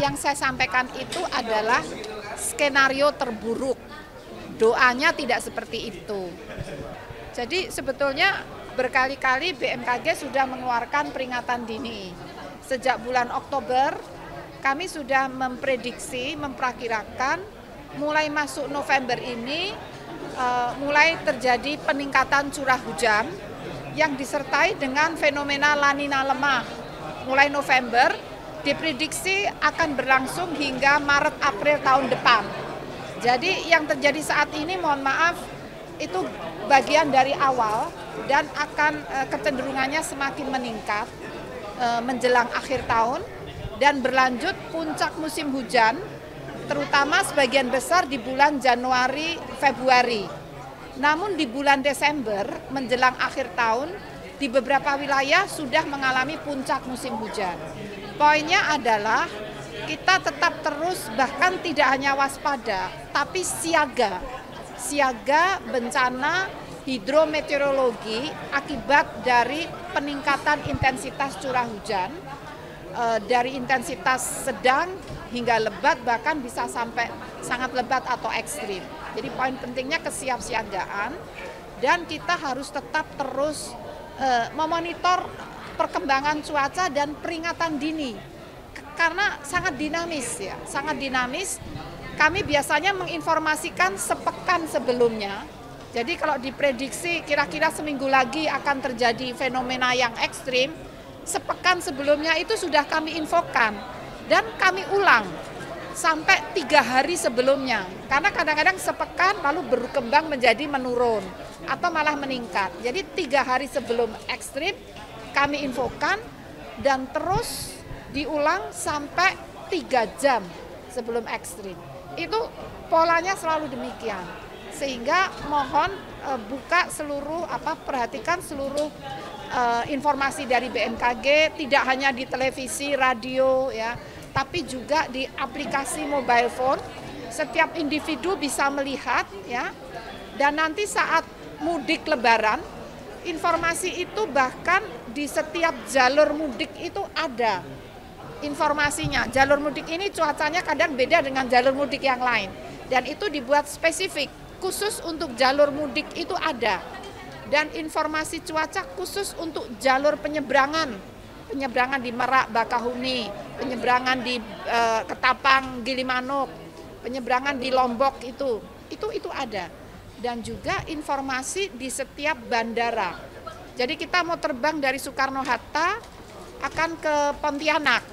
yang saya sampaikan itu adalah skenario terburuk. Doanya tidak seperti itu. Jadi sebetulnya berkali-kali BMKG sudah mengeluarkan peringatan dini. Sejak bulan Oktober kami sudah memprediksi, memperkirakan mulai masuk November ini mulai terjadi peningkatan curah hujan yang disertai dengan fenomena La Nina lemah. Mulai November diprediksi akan berlangsung hingga Maret-April tahun depan. Jadi yang terjadi saat ini mohon maaf itu bagian dari awal dan akan kecenderungannya semakin meningkat menjelang akhir tahun dan berlanjut puncak musim hujan terutama sebagian besar di bulan Januari, Februari. Namun di bulan Desember menjelang akhir tahun di beberapa wilayah sudah mengalami puncak musim hujan. Poinnya adalah kita tetap terus bahkan tidak hanya waspada tapi siaga bencana hidrometeorologi akibat dari peningkatan intensitas curah hujan dari intensitas sedang hingga lebat bahkan bisa sampai sangat lebat atau ekstrim. Jadi poin pentingnya kesiapsiagaan dan kita harus tetap terus memonitor perkembangan cuaca dan peringatan dini karena sangat dinamis ya, sangat dinamis. Kami biasanya menginformasikan sepekan sebelumnya. Jadi kalau diprediksi kira-kira seminggu lagi akan terjadi fenomena yang ekstrim, sepekan sebelumnya itu sudah kami infokan dan kami ulang sampai 3 hari sebelumnya. Karena kadang-kadang sepekan lalu berkembang menjadi menurun atau malah meningkat. Jadi 3 hari sebelum ekstrim kami infokan dan terus diulang sampai 3 jam sebelum ekstrim. Itu polanya selalu demikian. Sehingga mohon perhatikan seluruh informasi dari BMKG tidak hanya di televisi, radio ya, tapi juga di aplikasi mobile phone. Setiap individu bisa melihat ya. Dan nanti saat mudik lebaran informasi itu bahkan di setiap jalur mudik itu ada informasinya. Jalur mudik ini cuacanya kadang beda dengan jalur mudik yang lain. Dan itu dibuat spesifik, khusus untuk jalur mudik itu ada. Dan informasi cuaca khusus untuk jalur penyeberangan. Penyeberangan di Merak, Bakahuni, penyeberangan di Ketapang, Gilimanuk, penyeberangan di Lombok itu ada. Dan juga informasi di setiap bandara. Jadi kita mau terbang dari Soekarno-Hatta akan ke Pontianak.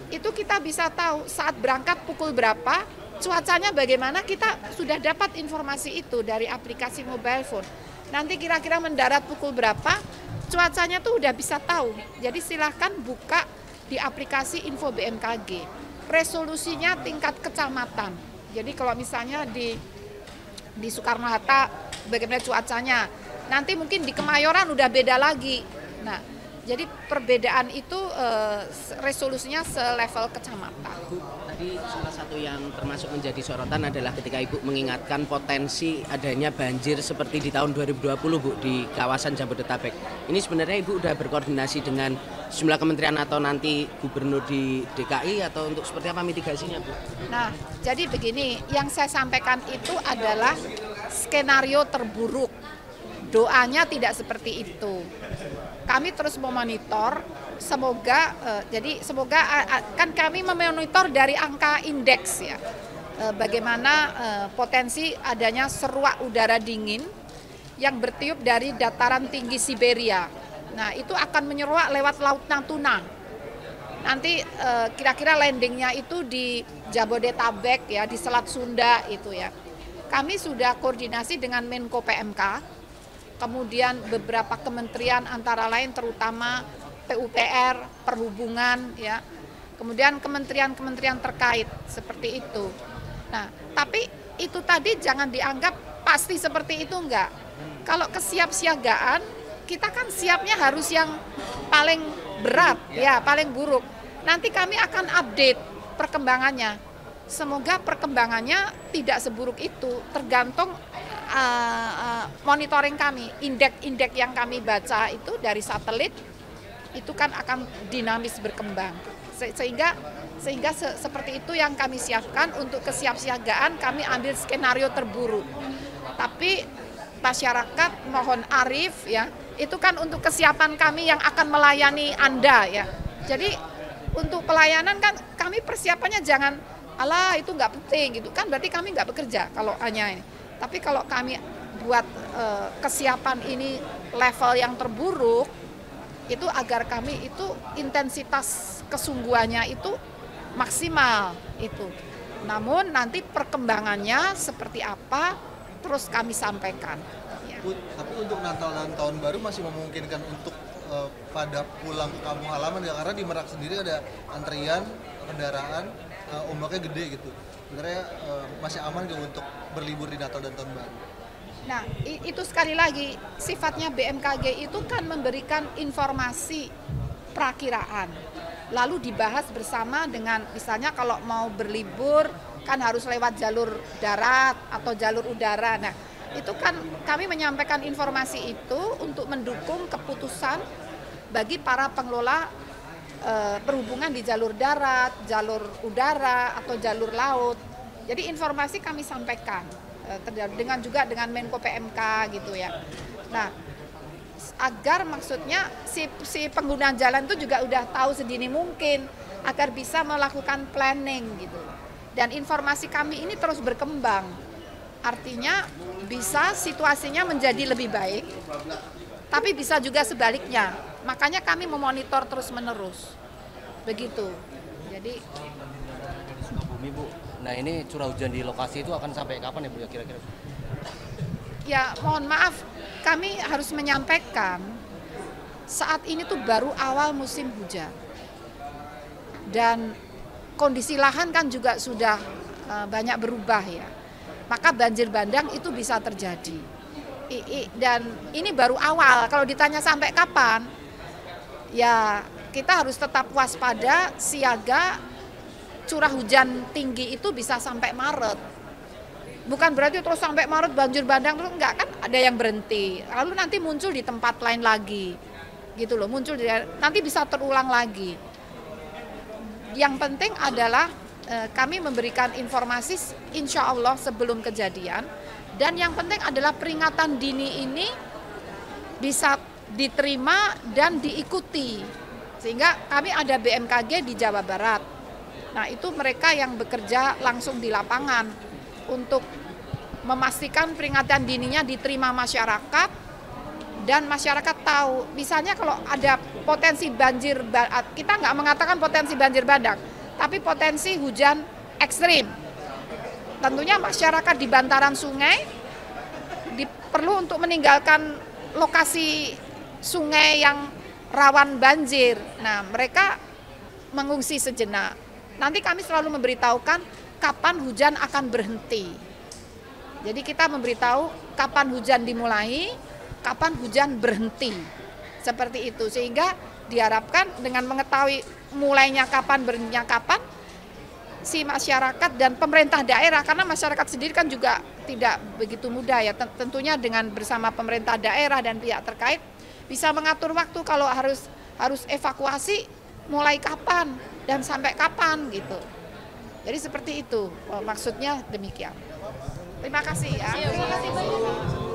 Itu kita bisa tahu saat berangkat pukul berapa, cuacanya bagaimana, kita sudah dapat informasi itu dari aplikasi mobile phone. Nanti kira-kira mendarat pukul berapa, cuacanya tuh udah bisa tahu. Jadi silahkan buka di aplikasi Info BMKG. Resolusinya tingkat kecamatan. Jadi kalau misalnya di Soekarno-Hatta bagaimana cuacanya, nanti mungkin di Kemayoran udah beda lagi. Nah, jadi perbedaan itu resolusinya selevel kecamatan. Bu, tadi salah satu yang termasuk menjadi sorotan adalah ketika Ibu mengingatkan potensi adanya banjir seperti di tahun 2020 Bu di kawasan Jabodetabek. Ini sebenarnya Ibu udah berkoordinasi dengan sejumlah kementerian atau nanti gubernur di DKI atau untuk seperti apa mitigasinya Bu? Nah, jadi begini, yang saya sampaikan itu adalah skenario terburuk. Doanya tidak seperti itu. Kami terus memonitor, semoga kan kami memonitor dari angka indeks ya, bagaimana potensi adanya seruak udara dingin yang bertiup dari dataran tinggi Siberia. Nah itu akan menyeruak lewat Laut Natuna. Nanti kira-kira landingnya itu di Jabodetabek ya, di Selat Sunda itu ya. Kami sudah koordinasi dengan Menko PMK. Kemudian beberapa kementerian antara lain terutama PUPR, Perhubungan ya. Kemudian kementerian-kementerian terkait seperti itu. Nah, tapi itu tadi jangan dianggap pasti seperti itu enggak. Kalau kesiapsiagaan, kita kan siapnya harus yang paling berat ya, paling buruk. Nanti kami akan update perkembangannya. Semoga perkembangannya tidak seburuk itu, tergantung monitoring kami, indeks yang kami baca itu dari satelit itu kan akan dinamis berkembang sehingga Sehingga seperti itu yang kami siapkan. Untuk kesiapsiagaan kami ambil skenario terburuk. Tapi masyarakat mohon arif ya, itu kan untuk kesiapan kami yang akan melayani Anda ya. Jadi untuk pelayanan kan kami persiapannya jangan alah itu nggak penting gitu kan, berarti kami nggak bekerja kalau hanya ini. Tapi kalau kami buat kesiapan ini level yang terburuk, itu agar kami itu intensitas kesungguhannya itu maksimal itu. Namun nanti perkembangannya seperti apa terus kami sampaikan. Ya. Tapi untuk Natal dan Tahun Baru masih memungkinkan untuk pada pulang ke kampung halaman ya, karena di Merak sendiri ada antrian kendaraan, ombaknya gede gitu. Sebenarnya masih aman gak untuk berlibur di Natal dan Tahun Baru? Nah, itu sekali lagi sifatnya BMKG itu kan memberikan informasi perakiraan. Lalu dibahas bersama dengan misalnya kalau mau berlibur kan harus lewat jalur darat atau jalur udara. Nah, itu kan kami menyampaikan informasi itu untuk mendukung keputusan bagi para pengelola perhubungan di jalur darat, jalur udara atau jalur laut. Jadi informasi kami sampaikan dengan juga dengan Menko PMK gitu ya. Nah, agar maksudnya si pengguna jalan itu juga udah tahu sedini mungkin agar bisa melakukan planning gitu. Dan informasi kami ini terus berkembang. Artinya bisa situasinya menjadi lebih baik, tapi bisa juga sebaliknya. Makanya kami memonitor terus-menerus. Begitu. Jadi Sukabumi, Bu. Nah, ini curah hujan di lokasi itu akan sampai kapan ya, Bu, ya kira-kira? ya mohon maaf, kami harus menyampaikan saat ini tuh baru awal musim hujan. Dan kondisi lahan kan juga sudah banyak berubah ya. Maka banjir bandang itu bisa terjadi. Dan ini baru awal, kalau ditanya sampai kapan, ya kita harus tetap waspada, siaga. Curah hujan tinggi itu bisa sampai Maret. Bukan berarti terus sampai Maret banjir bandang, terus enggak, kan ada yang berhenti. Lalu nanti muncul di tempat lain lagi. Gitu loh, muncul nanti bisa terulang lagi. Yang penting adalah kami memberikan informasi insya Allah sebelum kejadian. Dan yang penting adalah peringatan dini ini bisa diterima dan diikuti. Sehingga kami ada BMKG di Jawa Barat. Nah, itu mereka yang bekerja langsung di lapangan untuk memastikan peringatan dininya diterima masyarakat dan masyarakat tahu. Misalnya kalau ada potensi banjir, kita nggak mengatakan potensi banjir bandang, tapi potensi hujan ekstrim. Tentunya masyarakat di bantaran sungai perlu untuk meninggalkan lokasi sungai yang rawan banjir. Nah, mereka mengungsi sejenak. Nanti kami selalu memberitahukan kapan hujan akan berhenti. Jadi kita memberitahu kapan hujan dimulai, kapan hujan berhenti. Seperti itu, sehingga diharapkan dengan mengetahui mulainya kapan, berhentinya kapan, si masyarakat dan pemerintah daerah, karena masyarakat sendiri kan juga tidak begitu mudah ya, tentunya dengan bersama pemerintah daerah dan pihak terkait bisa mengatur waktu kalau harus evakuasi mulai kapan dan sampai kapan gitu. Jadi seperti itu maksudnya, demikian. Terima kasih ya. Terima kasih banyak.